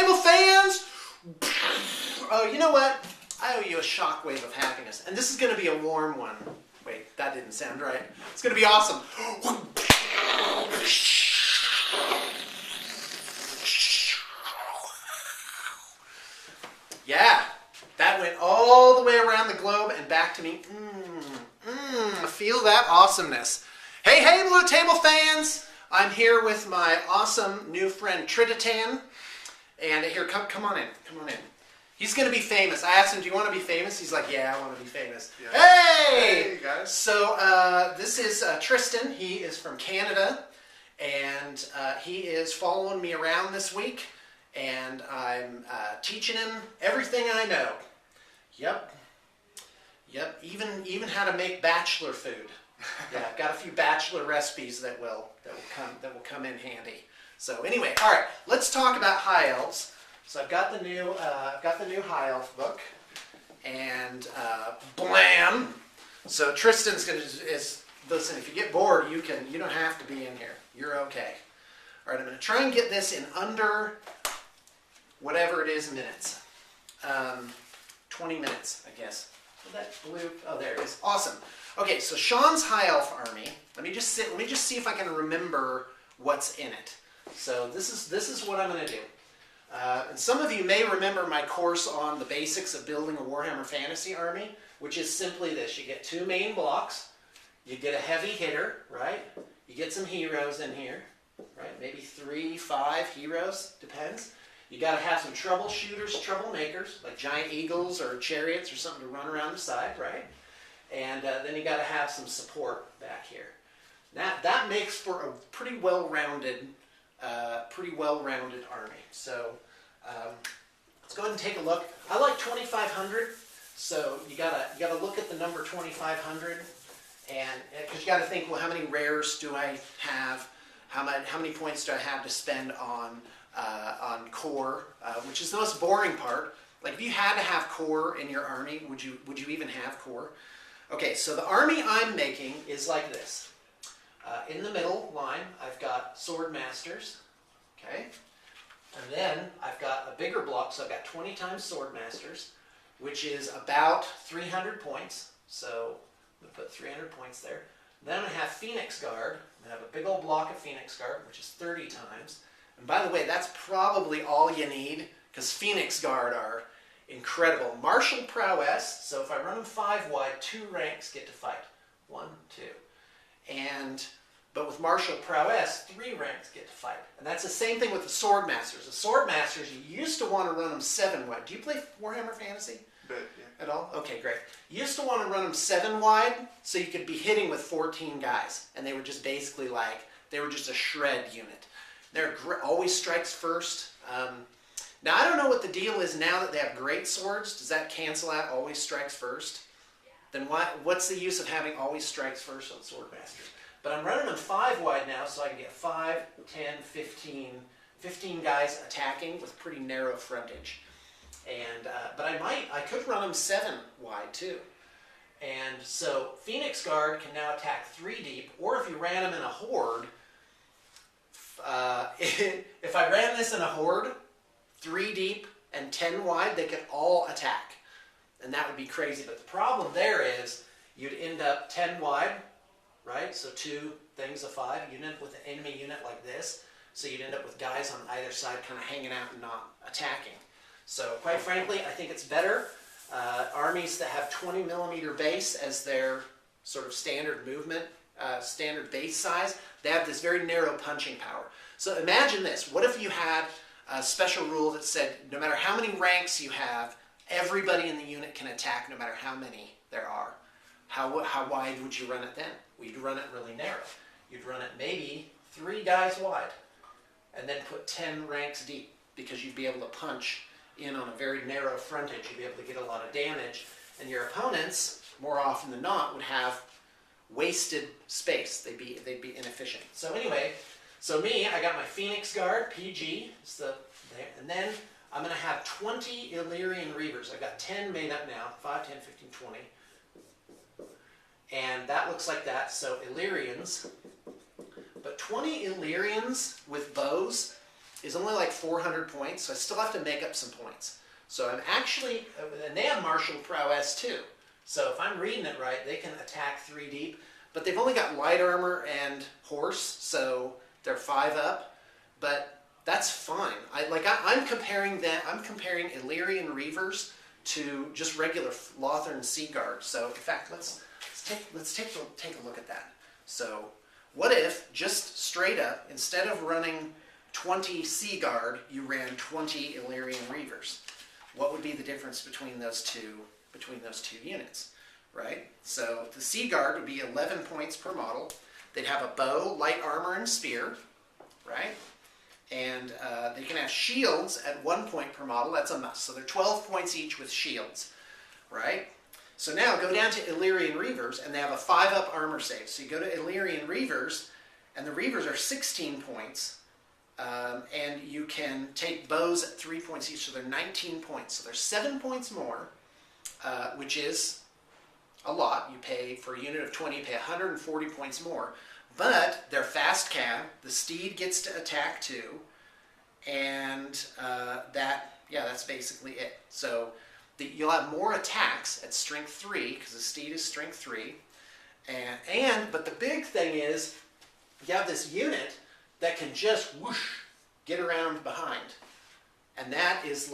Table fans! Oh, you know what? I owe you a shockwave of happiness. And this is going to be a warm one. Wait, that didn't sound right. It's going to be awesome. Yeah, that went all the way around the globe and back to me. Feel that awesomeness. Hey, hey, Blue Table fans! I'm here with my awesome new friend Trititan. And here, come on in. Come on in. He's going to be famous. I asked him, do you want to be famous? He's like, yeah, I want to be famous. Yeah. Hey! Hey, guys. So this is Tristan. He is from Canada. And he is following me around this week. And I'm teaching him everything I know. Yep. Even how to make bachelor food. Yeah, I've got a few bachelor recipes that will come in handy. So anyway, all right, let's talk about High Elves. So I've got the new High Elf book, and blam. So Tristan's listen. If you get bored, you don't have to be in here. You're okay. All right, I'm going to try and get this in under whatever it is minutes. 20 minutes, I guess. Is that blue? Oh, there it is. Awesome. Okay, so Sean's High Elf army. Let me just see if I can remember what's in it. So this is what I'm going to do. And some of you may remember my course on the basics of building a Warhammer Fantasy army, which is simply this. You get two main blocks. You get a heavy hitter, right? You get some heroes in here, right? Maybe 3, 5 heroes, depends. You got to have some troubleshooters, troublemakers, like giant eagles or chariots or something to run around the side, right? And then you got to have some support back here. That makes for a pretty well-rounded army. So let's go ahead and take a look. I like 2,500. So you gotta look at the number 2,500, and because you got to think, well, how many rares do I have? How many points do I have to spend on core, which is the most boring part. Like if you had to have core in your army, would you even have core? Okay, so the army I'm making is like this. In the middle line, I've got sword masters, okay? And then I've got a bigger block, so I've got 20 times sword masters, which is about 300 points. So I'm going to put 300 points there. Then I'm going to have Phoenix Guard. I'm going to have a big old block of Phoenix Guard, which is 30 times. And by the way, that's probably all you need, because Phoenix Guard are incredible. Martial prowess, so if I run them 5 wide, 2 ranks get to fight. 1, 2. But with martial prowess, 3 ranks get to fight. And that's the same thing with the sword masters. The sword masters, you used to want to run them 7 wide. Do you play Warhammer Fantasy? But, yeah. At all? Okay, great. You used to want to run them 7 wide, so you could be hitting with 14 guys. And they were just basically like, they were just a shred unit. They're always strikes first. Now, I don't know what the deal is now that they have great swords. Does that cancel out always strikes first? Then what's the use of having always strikes first on sword masters? But I'm running them 5 wide now, so I can get 5, 10, 15 guys attacking with pretty narrow frontage. And but I could run them 7 wide too. And so Phoenix Guard can now attack 3 deep, or if you ran them in a horde, if I ran this in a horde, 3 deep and 10 wide, they could all attack. And that would be crazy. But the problem there is you'd end up 10 wide, right? So 2 things of 5. You'd end up with an enemy unit like this. So you'd end up with guys on either side kind of hanging out and not attacking. So quite frankly, I think it's better. Armies that have 20 millimeter base as their sort of standard movement, standard base size, they have this very narrow punching power. So imagine this. What if you had a special rule that said no matter how many ranks you have, everybody in the unit can attack no matter how many there are? How wide would you run it then? Well, you'd run it really narrow. You'd run it maybe 3 guys wide and then put 10 ranks deep, because you'd be able to punch in on a very narrow frontage. You'd be able to get a lot of damage, and your opponents, more often than not, would have wasted space. They'd be inefficient. So anyway, so me, I got my Phoenix Guard, PG, and then I'm going to have 20 Illyrian Reavers. I've got 10 made up now, 5, 10, 15, 20. And that looks like that, so Illyrians. But 20 Illyrians with bows, is only like 400 points, so I still have to make up some points. So I'm actually, and they have martial prowess too. So if I'm reading it right, they can attack 3 deep, but they've only got light armor and horse, so they're 5 up, but that's fine. I'm comparing Illyrian Reavers to just regular Lothern Sea Guard. So in fact, let's take a look at that. So what if, just straight up, instead of running 20 Sea Guard, you ran 20 Illyrian Reavers? What would be the difference between those two units, right? So the Sea Guard would be 11 points per model. They'd have a bow, light armor, and spear, right? And they can have shields at 1 point per model. That's a must. So they're 12 points each with shields, right? So now go down to Illyrian Reavers, and they have a 5-up armor save. So you go to Illyrian Reavers, and the Reavers are 16 points, and you can take bows at 3 points each, so they're 19 points. So they're 7 points more, which is a lot. You pay, for a unit of 20, you pay 140 points more. But they're fast cav, the steed gets to attack too, and that's basically it. So you'll have more attacks at strength 3, because the steed is strength 3. But the big thing is, you have this unit that can just whoosh, get around behind. And that is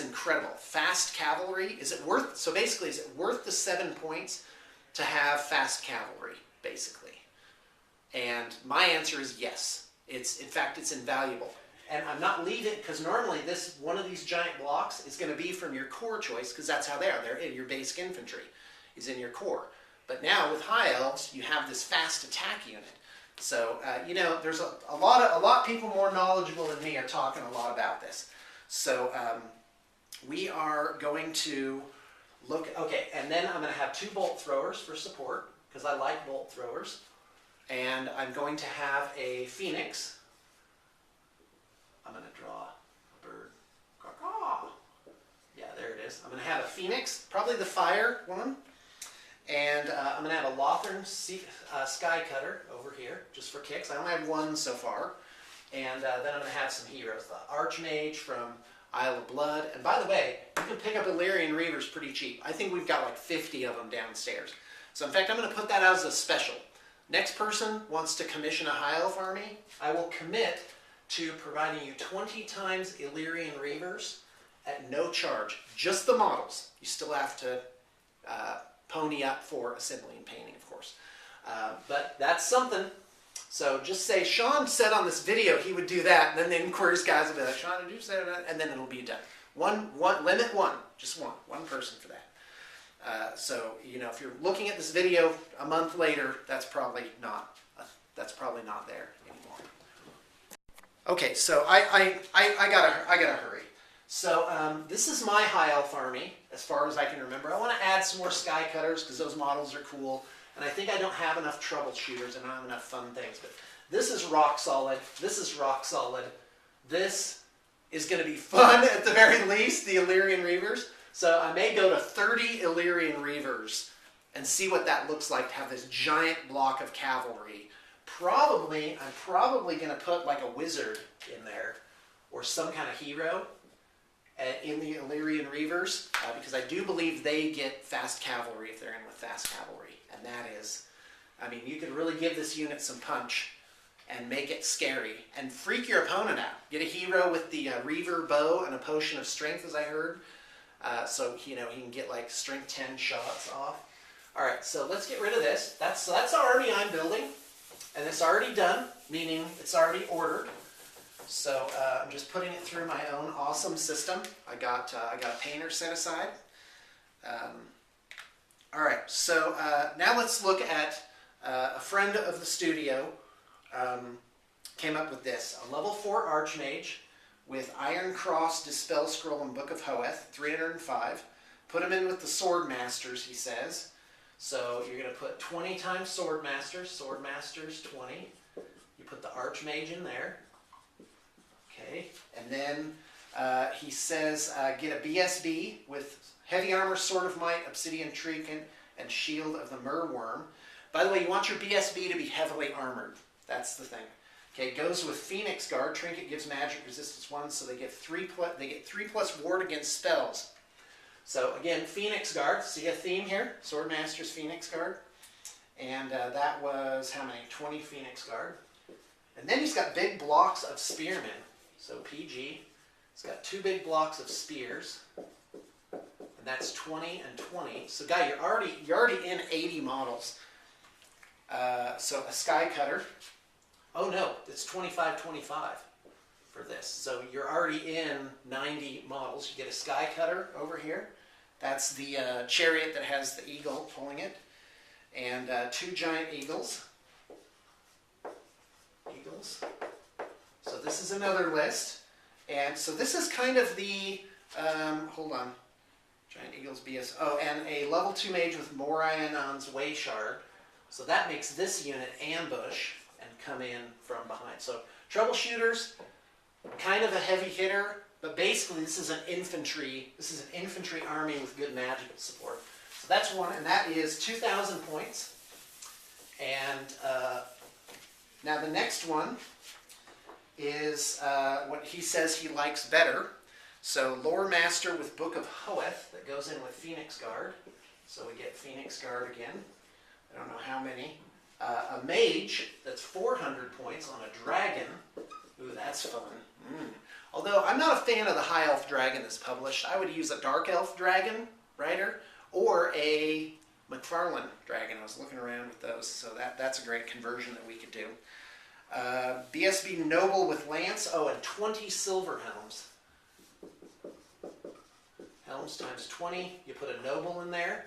incredible. Fast cavalry, is it worth the 7 points to have fast cavalry, basically? And my answer is yes. In fact, it's invaluable. And I'm not leaving, because normally one of these giant blocks is going to be from your core choice, because that's how they are. They're in your basic infantry, is in your core. But now with High Elves, you have this fast attack unit. So, there's a lot of people more knowledgeable than me are talking a lot about this. So, we are going to look, and then I'm going to have 2 bolt throwers for support, because I like bolt throwers. And I'm going to have a phoenix. I'm going to draw a bird. Caw-caw. Yeah, there it is. I'm going to have a phoenix, probably the fire one. And I'm going to have a Lothern sky cutter over here, just for kicks. I only have 1 so far. And then I'm going to have some heroes. The Archmage from Isle of Blood. And by the way, you can pick up Illyrian Reavers pretty cheap. I think we've got like 50 of them downstairs. So in fact, I'm going to put that out as a special. Next person wants to commission a High Elf army, I will commit to providing you 20 times Illyrian Reavers at no charge. Just the models. You still have to pony up for assembly and painting, of course. But that's something. So just say, Sean said on this video he would do that, and then the inquiries guys will be like, Sean, did you say that? And then it'll be done. Limit 1. Just one person for that. So, if you're looking at this video a month later, that's probably not there anymore. Okay, so I gotta hurry. So this is my High Elf army, as far as I can remember. I want to add some more sky cutters because those models are cool, and I think I don't have enough troubleshooters. I don't have enough fun things. But this is rock solid. This is rock solid. This is going to be fun at the very least. The Illyrian Reavers. So I may go to 30 Illyrian Reavers and see what that looks like to have this giant block of cavalry. I'm probably going to put like a wizard in there or some kind of hero in the Illyrian Reavers because I do believe they get fast cavalry if they're in with fast cavalry. And that is, you could really give this unit some punch and make it scary and freak your opponent out. Get a hero with the Reaver bow and a potion of strength, as I heard. So he can get like strength 10 shots off. All right, so let's get rid of this. That's the army I'm building, and it's already done, meaning it's already ordered. So I'm just putting it through my own awesome system. I got a painter set aside. All right, so now let's look at a friend of the studio came up with this, a level 4 Archmage with Iron Cross, Dispel Scroll, and Book of Hoeth, 305. Put him in with the Sword Masters, he says. So you're going to put 20 times Sword Masters, 20. You put the Archmage in there. Okay, and then he says get a BSB with Heavy Armor, Sword of Might, Obsidian Trinket, and Shield of the Merworm. By the way, you want your BSB to be heavily armored. That's the thing. Okay, goes with Phoenix Guard. Trinket gives magic resistance 1, so they get 3 plus ward against spells. So again, Phoenix Guard. See a theme here? Swordmaster's Phoenix Guard. And that was how many? 20 Phoenix Guard. And then he's got big blocks of Spearmen. So PG. He's got 2 big blocks of Spears. And that's 20 and 20. So guy, you're already in 80 models. So a Sky Cutter. Oh no, it's 25-25 for this. So you're already in 90 models. You get a Sky Cutter over here. That's the chariot that has the eagle pulling it. And 2 giant eagles. So this is another list. And so this is kind of the, hold on. Giant eagles BS. Oh, and a level 2 mage with Morionon's Way Shard. So that makes this unit ambush and come in from behind. So troubleshooters, kind of a heavy hitter, but basically this is an infantry army with good magical support. So that's one, and that is 2,000 points. And now the next one is what he says he likes better. So Lore Master with Book of Hoeth that goes in with Phoenix Guard. So we get Phoenix Guard again. I don't know how many. A mage that's 400 points on a dragon. Ooh, that's fun. Although I'm not a fan of the high elf dragon that's published. I would use a dark elf dragon rider or a McFarlane dragon. I was looking around with those, so that's a great conversion that we could do. BSB Noble with Lance. Oh, and 20 silver helms. Helms times 20. You put a Noble in there.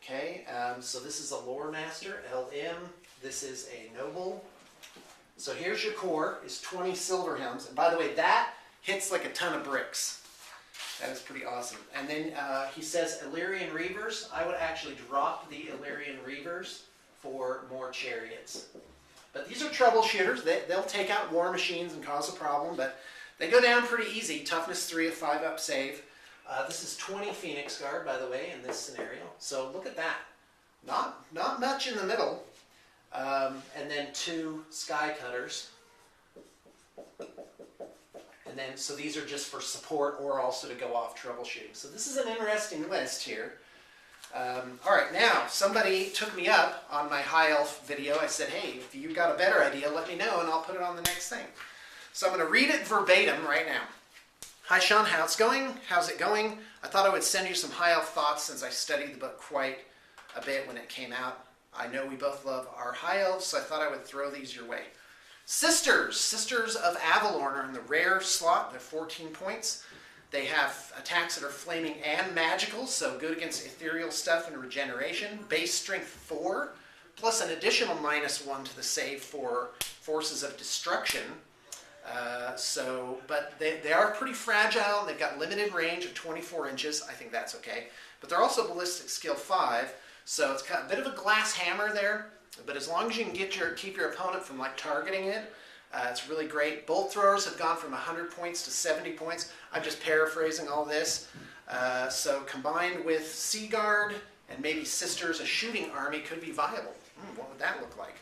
Okay, so this is a Lore Master, LM. This is a Noble. So here's your core, is 20 silver helms. And by the way, that hits like a ton of bricks. That is pretty awesome. And then he says Illyrian Reavers. I would actually drop the Illyrian Reavers for more chariots. But these are troubleshooters. They'll take out war machines and cause a problem, but they go down pretty easy. Toughness 3, a 5-up save. This is 20 Phoenix Guard, by the way, in this scenario. So look at that. Not much in the middle. And then 2 Sky Cutters. And then, so these are just for support or also to go off troubleshooting. So this is an interesting list here. All right, now, somebody took me up on my High Elf video. I said, hey, if you got a better idea, let me know, and I'll put it on the next thing. So I'm going to read it verbatim right now. Hi, Sean. How's it going? How's it going? I thought I would send you some High Elf thoughts since I studied the book quite a bit when it came out. I know we both love our High Elves, so I thought I would throw these your way. Sisters of Avalorn are in the rare slot. They're 14 points. They have attacks that are flaming and magical, so good against ethereal stuff and regeneration. Base strength 4, plus an additional -1 to the save for forces of destruction. But they are pretty fragile. They've got limited range of 24 inches. I think that's okay. But they're also ballistic skill 5, so it's got a bit of a glass hammer there. But as long as you can keep your opponent from targeting it, it's really great. Bolt throwers have gone from 100 points to 70 points. I'm just paraphrasing all this. So combined with Sea Guard and maybe Sisters, a shooting army could be viable. What would that look like?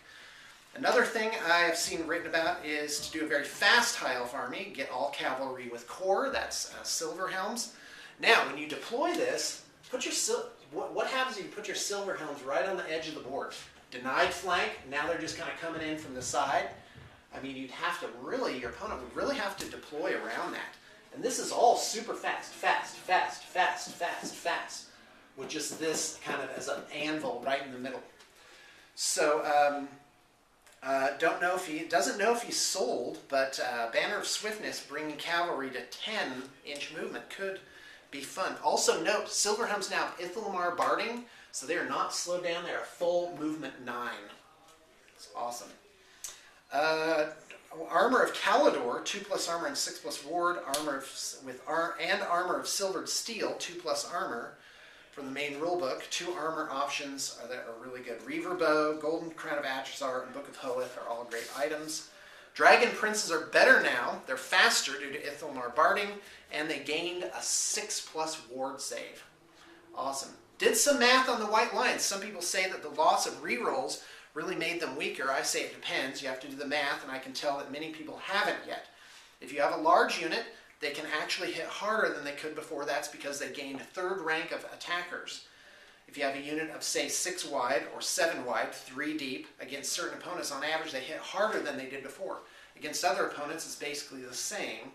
Another thing I've seen written about is to do a very fast High Elf army, get all cavalry with core, that's silver helms. Now, when you deploy this, what happens if you put your silver helms right on the edge of the board? Denied flank, now they're just kind of coming in from the side. I mean, you'd have to really, your opponent would really have to deploy around that. And this is all super fast, with just this kind of as an anvil right in the middle. So, doesn't know if he's sold, but Banner of Swiftness bringing cavalry to 10-inch movement could be fun. Also note, silver helms now have Ithalmar Barding, so they are not slowed down. They're a full movement 9. It's awesome. Armor of Calidor, 2+ armor and 6+ ward. Armor of silvered steel, 2+ armor. From the main rulebook, 2 armor options that are really good. Reaver Bow, Golden Crown of Atrazar, and Book of Hoeth are all great items. Dragon Princes are better now. They're faster due to Ithalmar Barding, and they gained a 6+ ward save. Awesome. Did some math on the White Lions. Some people say that the loss of rerolls really made them weaker? I say it depends. You have to do the math, and I can tell that many people haven't yet. If you have a large unit, they can actually hit harder than they could before. That's because they gained 3rd rank of attackers. If you have a unit of, say, 6 wide or 7 wide, 3 deep, against certain opponents, on average, they hit harder than they did before. Against other opponents, it's basically the same.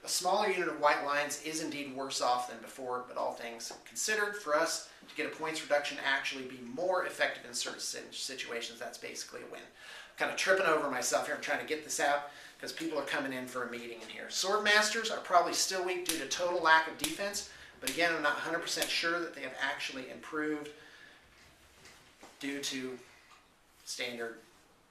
A smaller unit of white lines is indeed worse off than before, but all things considered, for us to get a points reduction actually be more effective in certain situations, that's basically a win. I'm kind of tripping over myself here. I'm trying to get this out because people are coming in for a meeting in here. Sword Masters are probably still weak due to total lack of defense, but again, I'm not 100% sure that they have actually improved due to standard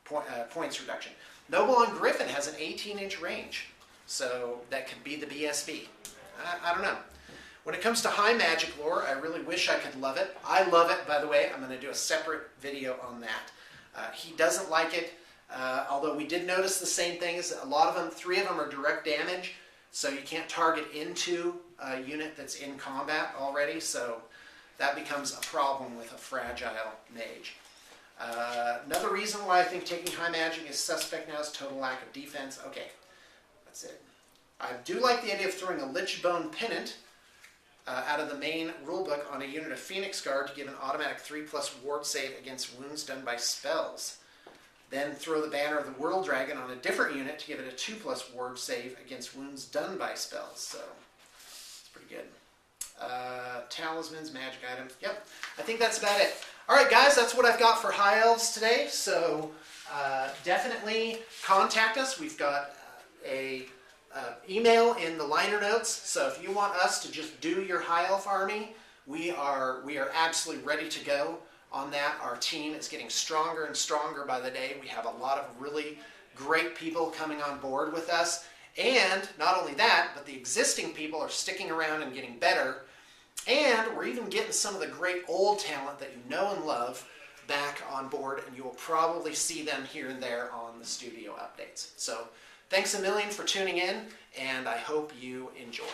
points reduction. Noble on Griffin has an 18-inch range, so that could be the BSB. I don't know. When it comes to high magic lore, I really wish I could love it. I love it, by the way. I'm going to do a separate video on that. He doesn't like it, although we did notice the same things. A lot of them, 3 of them are direct damage, so you can't target into a unit that's in combat already, so that becomes a problem with a fragile mage. Another reason why I think taking high magic is suspect now is total lack of defense. Okay, that's it. I do like the idea of throwing a Lich Bone Pennant out of the main rulebook on a unit of Phoenix Guard to give an automatic 3+ ward save against wounds done by spells. Then throw the Banner of the World Dragon on a different unit to give it a 2+ ward save against wounds done by spells. So, it's pretty good. Talismans, magic items. Yep, I think that's about it. Alright guys, that's what I've got for High Elves today. So, definitely contact us. We've got a email in the liner notes. So if you want us to just do your High Elf army, we are absolutely ready to go on that. Our team is getting stronger and stronger by the day. We have a lot of really great people coming on board with us. And not only that, but the existing people are sticking around and getting better. And we're even getting some of the great old talent that you know and love back on board, and you will probably see them here and there on the studio updates. So thanks a million for tuning in, and I hope you enjoyed.